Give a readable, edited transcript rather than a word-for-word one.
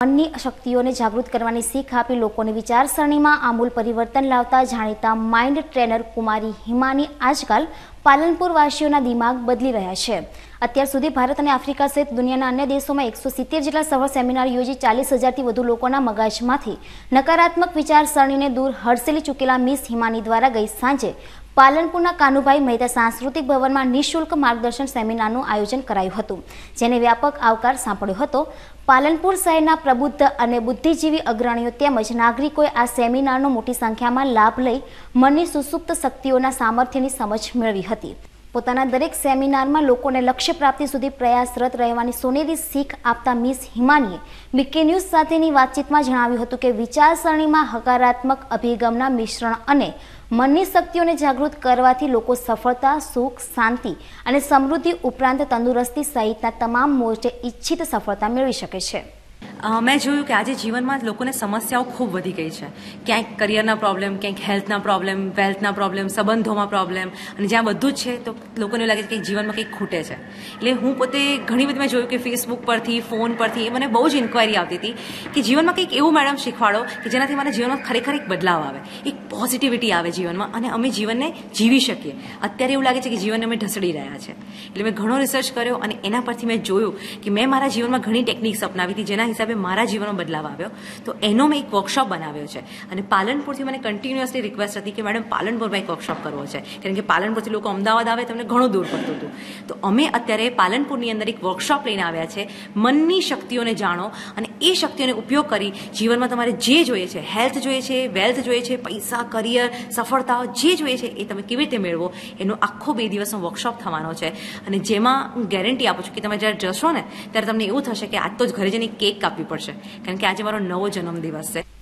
મનની શક્તિઓને જાગૃત કરવાની શીખ આપી લોકોની વિચારસરણીમાં આમૂલ પરિવર્તન લાવતા જાણીતા માઇન્ડ ટ્રેનર કુમારી હિમાની આજકાલ પાલનપુર વાસીઓના દિમાગ બદલી રહ્યા છે। અત્યાર સુધી ભારત અને આફ્રિકા સહિત દુનિયાના અન્ય દેશોમાં 170 જેટલા સફળ સેમિનાર યોજી 40,000થી વધુ લોકોના મગજમાંથી નકારાત્મક વિચારસરણીને દૂર હડસેલી ચૂકેલા મિસ હિમાની દ્વારા ગઈ સાંજે પાલનપુરના કાનુભાઈ મહેતા સાંસ્કૃતિક ભવનમાં નિઃશુલ્ક માર્ગદર્શન સેમિનારનું આયોજન કરાયું હતું, જેને વ્યાપક આવકાર સાંપડ્યો હતો। પાલનપુર શહેરના પ્રબુદ્ધ અને બુદ્ધિજીવી અગ્રણીઓ તેમજ નાગરિકોએ આ સેમિનારનો મોટી સંખ્યામાં લાભ લઈ મનની સુસુપ્ત શક્તિઓના સામર્થ્યની સમજ મેળવી હતી। પોતાના દરેક સેમિનારમાં લોકોને લક્ષ્ય પ્રાપ્તિ સુધી પ્રયાસરત રહેવાની સોનેરી શીખ આપતા મિસ હિમાનીએ બીકે ન્યૂઝ સાથેની વાતચીતમાં જણાવ્યું હતું કે વિચારસરણીમાં હકારાત્મક અભિગમના મિશ્રણ અને મનની શક્તિઓને જાગૃત કરવાથી લોકો સફળતા, સુખ, શાંતિ અને સમૃદ્ધિ ઉપરાંત તંદુરસ્તી સહિતના તમામ મોરચે ઈચ્છિત સફળતા મેળવી શકે છે। મેં જોયું કે આજે જીવનમાં લોકોને સમસ્યાઓ ખૂબ વધી ગઈ છે। ક્યાંક કરિયરના પ્રોબ્લેમ, ક્યાંક હેલ્થના પ્રોબ્લેમ, વેલ્થના પ્રોબ્લેમ, સંબંધોમાં પ્રોબ્લેમ, અને જ્યાં બધું જ છે તો લોકોને એવું લાગે છે કે જીવનમાં કંઈક ખૂટે છે। એટલે હું પોતે ઘણી બધી મેં જોયું કે ફેસબુક પરથી, ફોન પરથી મને બહુ જ ઇન્ક્વાયરી આવતી હતી કે જીવનમાં કંઈક એવું મેડમ શીખવાડો કે જેનાથી મારા જીવનમાં ખરેખર એક બદલાવ આવે, એક પોઝિટિવિટી આવે જીવનમાં અને અમે જીવનને જીવી શકીએ। અત્યારે એવું લાગે છે કે જીવનને અમે ઢસડી રહ્યા છે। એટલે મેં ઘણો રિસર્ચ કર્યો અને એના પરથી મેં જોયું કે મેં મારા જીવનમાં ઘણી ટેકનિક્સ અપનાવી હતી જેના હિસાબે મારા જીવનમાં બદલાવ આવ્યો। તો એનો મેં એક વર્કશોપ બનાવ્યો છે અને પાલનપુરથી મને કન્ટિન્યુઅસલી રિક્વેસ્ટ હતી કે મેડમ પાલનપુરમાં એક વર્કશોપ કરવો છે, કારણ કે પાલનપુરથી લોકો અમદાવાદ આવે તમને ઘણું દૂર પડતું હતું। તો અમે અત્યારે પાલનપુરની અંદર એક વર્કશોપ લઈને આવ્યા છે, મનની શક્તિઓને જાણો અને એ શક્તિઓને ઉપયોગ કરી જીવનમાં તમારે જે જોઈએ છે, હેલ્થ જોઈએ છે, વેલ્થ જોઈએ છે, પૈસા, કરિયર, સફળતાઓ જે જોઈએ છે એ તમે કેવી રીતે મેળવો એનો આખો 2 દિવસનો વર્કશોપ થવાનો છે। અને જેમાં હું ગેરંટી આપું છું કે તમે જ્યારે જશો ને ત્યારે તમને એવું થશે કે આજ તો જ ઘરે જઈને કેક કાપવી પડશે, કારણ કે આજે મારો નવો જન્મદિવસ છે।